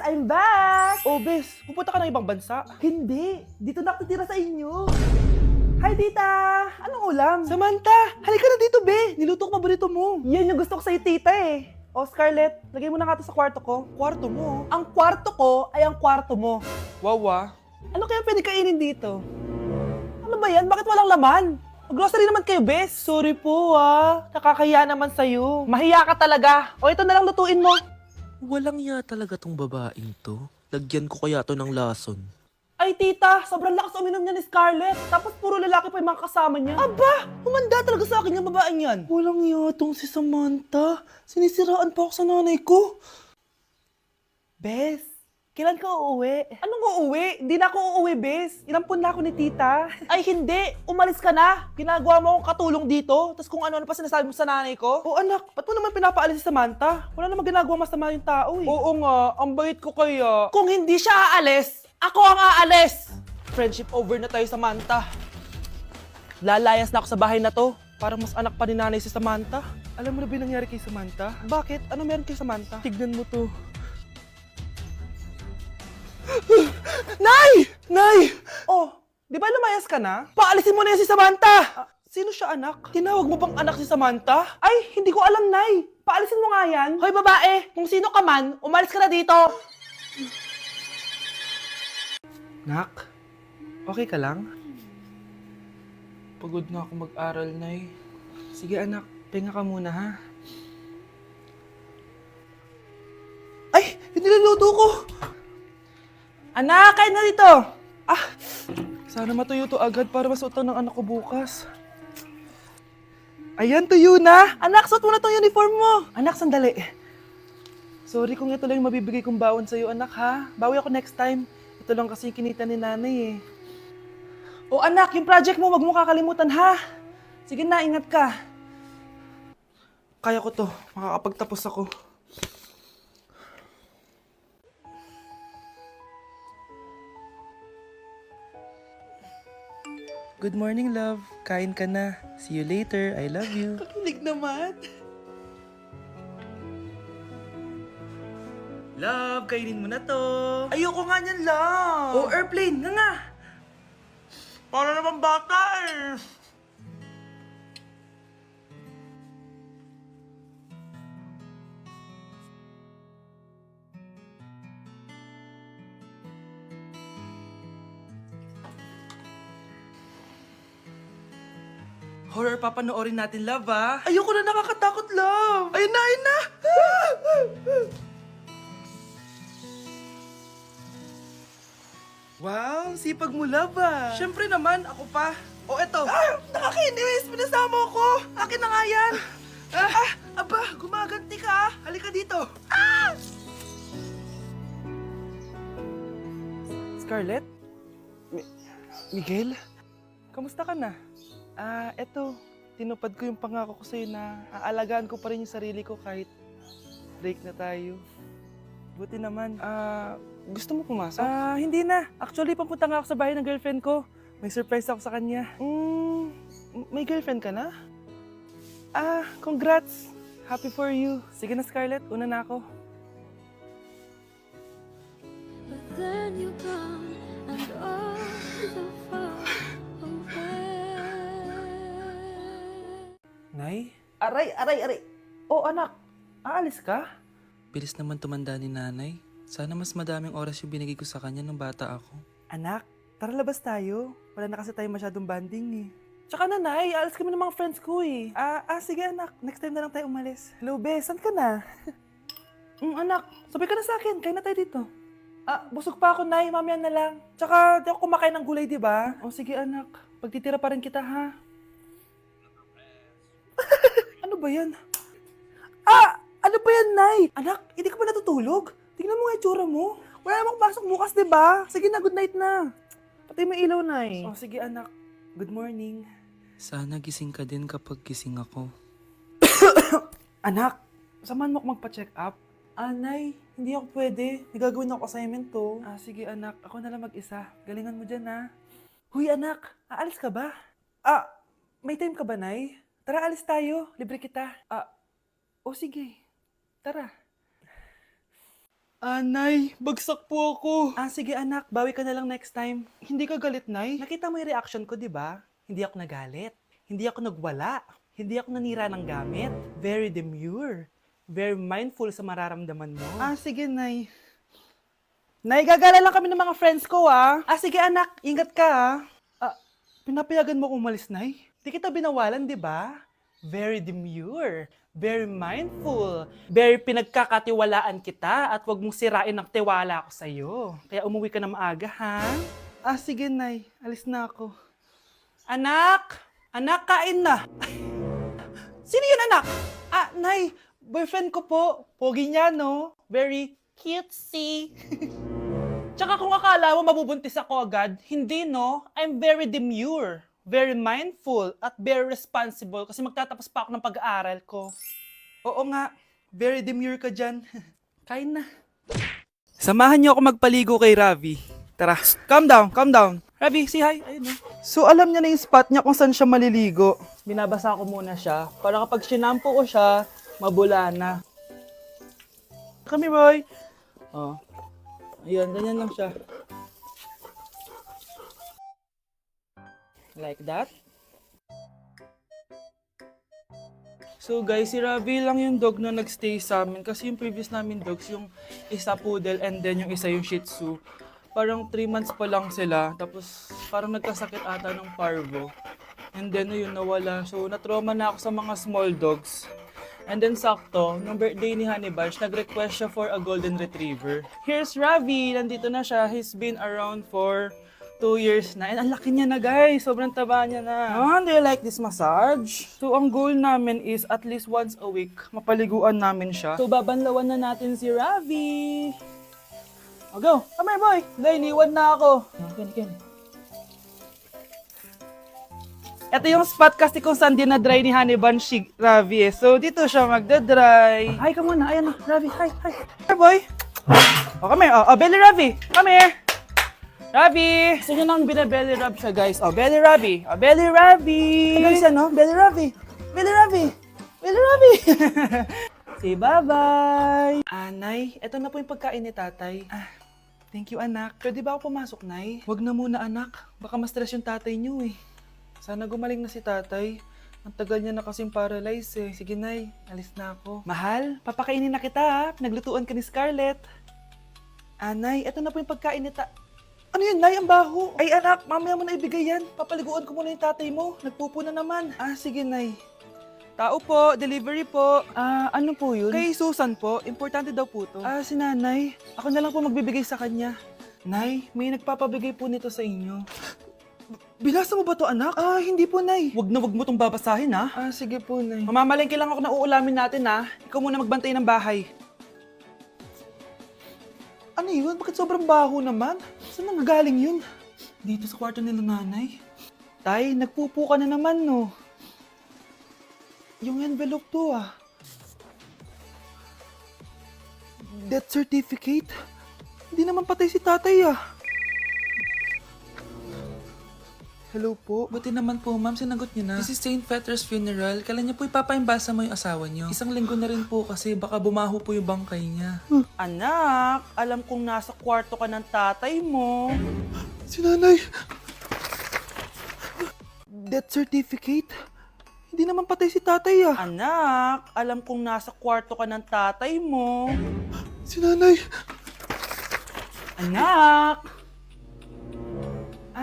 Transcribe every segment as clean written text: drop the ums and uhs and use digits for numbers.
I'm back! Oh, Bes, pupunta ka ng ibang bansa? Hindi, dito na ako titira sa inyo. Hi, tita! Anong ulam? Samantha, halika na dito, Be. Niluto ko paborito mo. Yan yung gusto ko sa'yo, tita eh. Oh, Scarlett, lagay mo na nga to sa kwarto ko. Kwarto mo. Ang kwarto ko ay ang kwarto mo. Wawa. Ano kaya pwede kainin dito? Ano ba yan? Bakit walang laman? Grocery naman kayo, Bes. Sorry po, nakakahiya naman sa'yo. Mahiya ka talaga. O ito na lang lutuin mo. Walang ya talaga tong babaeng to. Lagyan ko kaya to ng lason. Ay, tita, sobrang lakas uminom niya ni Scarlett. Tapos puro lalaki pa yung mga kasama niya. Aba, humanda talaga sa akin yung babaeng yan. Walang iya tong si Samantha. Sinisiraan pa ako sa nanay ko. Bes, kailan ka uuwi? Anong uuwi? Hindi na ako uuwi, Bes. Inampun na ako ni tita. Ay, hindi. Umalis ka na. Ginagawa mo akong katulong dito. Tapos kung ano-ano pa sinasabi mo sa nanay ko. Oh, anak, ba't mo naman pinapaalis si Samantha? Wala namang ginagawa masama yung tao eh. Oo nga, ang bait ko kaya. Kung hindi siya aalis, ako ang aalis! Friendship over na tayo, Samantha. Lalayas na ako sa bahay na to. Parang mas anak pa ni nanay si Samantha. Alam mo na ba yung nangyari kay Samantha? Bakit? Ano meron kay Samantha? Tignan mo to. Nay! Nay! Oh, di ba lumayas ka na? Paalisin mo na yan si Samantha! Sino siya, anak? Tinawag mo bang anak si Samantha? Ay, hindi ko alam, Nay. Paalisin mo nga yan. Hoy, babae! Kung sino ka man, umalis ka na dito! Nak, okay ka lang? Pagod na ako mag-aral, Nay. Sige, anak. Pahinga ka muna, ha? Ay! Yung niluluto ko! Anak, kain na dito! Ah! Sana matuyo to agad para masuotan ng anak ko bukas. Ayan, tuyo na! Anak, suot mo na tong uniform mo! Anak, sandali. Sorry kung ito lang yung mabibigay kong bawon sa'yo, anak, ha? Bawi ako next time. Ito lang kasi yung kinita ni nanay, eh. O anak, yung project mo, wag mo kakalimutan, ha? Sige na, ingat ka. Kaya ko to. Makakapagtapos ako. Good morning, love. Kain ka na. See you later. I love you. Kakilig naman. Love, kainin mo na to. Ayoko nga niyan, love. Oh, airplane. Nga. Para naman bata eh. Horror papanoorin natin, love, ah. Ayoko na, nakakatakot, love. Ayun na, ayun na. Wow, sipag mo, love, ah. Siyempre naman, ako pa. O, eto. Ah, nakakainis. Pinasama ko. Akin na nga yan. Aba, gumaganti ka, ah. Halika dito. Ah! Scarlett? Miguel? Kamusta ka na? Eto, tinupad ko yung pangako ko sa'yo na aalagaan ko pa rin yung sarili ko kahit break na tayo. Buti naman. Gusto mo pumasok? Hindi na. Actually, papunta nga ako sa bahay ng girlfriend ko. May surprise ako sa kanya. May girlfriend ka na? Congrats. Happy for you. Sige na, Scarlett. Una na ako. But then you gone and all so far away. Nay? Aray, aray, aray. Oh, anak, aalis ka? Bilis naman tumanda ni nanay. Sana mas madaming oras yung binigay ko sa kanya nung bata ako. Anak, tara labas tayo. Wala na kasi tayo masyadong banding eh. Tsaka nanay, alas kami ng mga friends ko eh. Sige anak, next time na lang tayo umalis. Hello, Bes, saan ka na? Anak, sabay ka na sa akin, kain na tayo dito. Busog pa ako, Nay, mamaya na lang. Tsaka, di ako kumakain ng gulay, di ba? O sige anak, pagtitira pa rin kita, ha? Ano ba yan? Ano ba yan, Nay? Anak, hindi ka ba natutulog? Tingnan mo nga itsura mo. Wala namang pasok bukas, di ba? Sige na, good night na. Patay mo ilaw, Nay. O sige anak, good morning. Sana gising ka din kapag gising ako. Anak, samahan mo ako magpa-check up. Nay, hindi ako pwede. May gagawin ako assignment to. Sige anak, ako na lang mag-isa. Galingan mo dyan, ha? Huy anak, aalis ka ba? May time ka ba, Nay? Tara, alis tayo. Libre kita. O sige. Tara. Nay, bagsak po ako. Sige anak, bawi ka na lang next time. Hindi ka galit, Nay? Nakita mo yung reaction ko, di ba? Hindi ako nagalit. Hindi ako nagwala. Hindi ako nanira ng gamit. Very demure. Very mindful sa mararamdaman mo. Sige, Nay. Nay, gagala lang kami ng mga friends ko, sige anak, ingat ka, pinapayagan mo kong umalis, Nay? Di kita binawalan, di ba? Very demure, very mindful, very pinagkakatiwalaan kita at wag mong sirain ang tiwala ko sa'yo. Kaya umuwi ka na maaga, ha? Sige, Nay. Alis na ako. Anak! Anak, kain na! Sino yun, anak? Nay, boyfriend ko po. Pogi niya, no? Very cutesy. Tsaka kung akala mo mabubuntis ako agad, hindi, no? I'm very demure, very mindful, at very responsible kasi magtatapos pa ako ng pag-aaral ko. Oo nga, very demure ka dyan. Kain na. Samahan niyo ako magpaligo kay Ravi. Tara, calm down, calm down. Ravi, say hi. Ayun, no? So alam niya na yung spot niya kung saan siya maliligo. Binabasa ko muna siya para kapag sinampo ko siya, mabula na. Kami, Roy. Ayan, ganyan lang siya. Like that. So guys, si Ravi lang yung dog na nagstay sa amin kasi yung previous namin dogs, yung isa poodle and then yung isa yung shih tzu. Parang 3 months pa lang sila, tapos parang nagkasakit ata ng parvo. And then yun, nawala. So natrauma na ako sa mga small dogs. And then sakto, nung birthday ni Honey Bunch, nag-request siya for a golden retriever. Here's Ravi, nandito na siya. He's been around for 2 years na. And ang laki niya na guys, sobrang taba niya na. Do you like this massage? So ang goal namin is at least once a week, mapaliguan namin siya. So babanlawan na natin si Ravi. Go, come here boy. Dahil iniwan na ako. Ken. Ito yung spot kasi kung saan dinadry ni Honey Bunch si Ravi. So, dito siya magdadry. Hi ka muna. Ayan, Ravi. Hi. Here, boy. Come here. Belly Ravi. Come here. Ravi. Gusto nyo nang binabelly rub siya, guys. Belly Ravi. Belly Ravi. Guys, ano? Belly Ravi. Belly Ravi. Belly Ravi. Say bye-bye. Nay, ito na po yung pagkain ni tatay. Thank you, anak. Pwede ba ako pumasok, Nay? Wag na muna, anak. Baka ma-stress yung tatay niyo, eh. Sana gumaling na si tatay. Ang tagal niya na kasing paralyzed eh. Sige, Nay. Alis na ako. Mahal, papakainin na kita ha. Pinaglutuan ka ni Scarlett. Nay, eto na po yung pagkain ni Ano yun, Nay? Ang baho. Ay, anak, mamaya mo na ibigay yan. Papaliguan ko muna yung tatay mo. Nagpupo na naman. Sige, Nay. Tao po, delivery po. Ano po yun? Kay Susan po. Importante daw po to. Si Nanay. Ako na lang po magbibigay sa kanya. Nay, may nagpapabigay po nito sa inyo. Binasa mo ba to, anak? Hindi po, Nay. Wag na wag mo tong babasahin, ha? Sige po, Nay. Mamamalengke lang ako na uulamin natin, ha? Ikaw muna magbantay ng bahay. Ano yun? Bakit sobrang baho naman? Saan nanggagaling yun? Dito sa kwarto nila Nanay. Tay, nagpupo ka na naman, no? Yung envelope to, Death certificate? Hindi naman patay si tatay, Hello po. Buti naman po, ma'am, sinagot niyo na. This is St. Peter's Funeral. Kailan niyo po ipapaimbasa mo yung asawa niyo? 1 linggo na rin po kasi baka bumaho po yung bangkay niya. Anak, alam kong nasa kwarto ka ng tatay mo. Si Nanay. Death certificate? Hindi naman patay si tatay, Anak, alam kong nasa kwarto ka ng tatay mo. Si Nanay. Anak!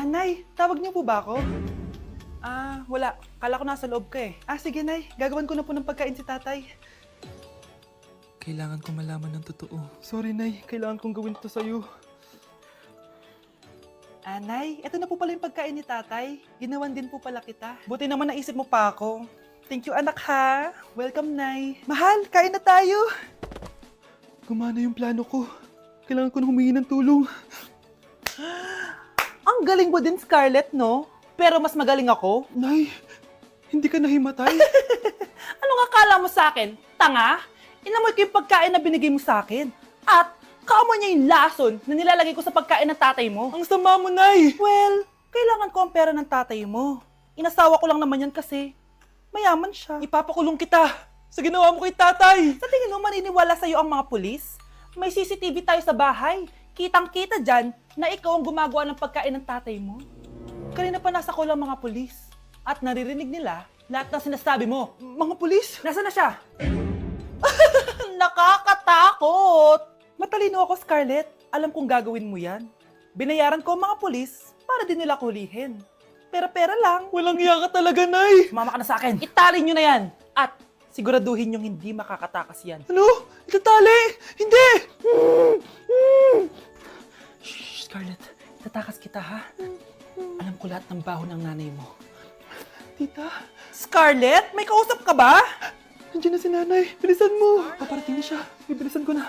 Nay, tawag niyo po ba ako? Wala. Kala ko nasa loob ka eh. Sige, Nay. Gagawan ko na po ng pagkain si tatay. Kailangan ko malaman ng totoo. Sorry, Nay. Kailangan kong gawin ito sa'yo. Nay, ito na po pala yung pagkain ni tatay. Ginawan din po pala kita. Buti naman naisip mo pa ako. Thank you, anak, ha. Welcome, Nay. Mahal, kain na tayo. Gumana yung plano ko. Kailangan ko na humingi ng tulong. Ang galing mo din, Scarlett, no? Pero mas magaling ako. Nay, hindi ka nahimatay. Anong akala mo sa akin? Tanga? Inamoy ko yung pagkain na binigay mo sa akin. At kaamoy niya yung lason na nilalagay ko sa pagkain ng tatay mo. Ang sama mo, Nay. Well, kailangan ko ang pera ng tatay mo. Inasawa ko lang naman yan kasi mayaman siya. Ipapakulong kita sa ginawa mo kay tatay. Sa tingin mo maniniwala sa'yo ang mga pulis? May CCTV tayo sa bahay. Kitang-kita dyan na ikaw ang gumagawa ng pagkain ng tatay mo. Kanina pa nasa kulang mga pulis. At naririnig nila lahat ng sinasabi mo. Mga pulis? Nasaan na siya? Nakakatakot! Matalino ako, Scarlett. Alam kong gagawin mo yan. Binayaran ko ang mga pulis para din nila kulihin. Pera-pera lang. Walang iya ka talaga, Nay. Sumama ka na sa akin. Itali nyo na yan. At siguraduhin yung hindi makakatakas yan. Ano? Itatali? Hindi! Shh, Scarlett. Itatakas kita, ha? Alam ko lahat ng baho ng nanay mo. Tita, Scarlett, may kausap ka ba? nandiyan na si Nanay. Bilisan mo. Paparating na siya. Bibilisan ko na.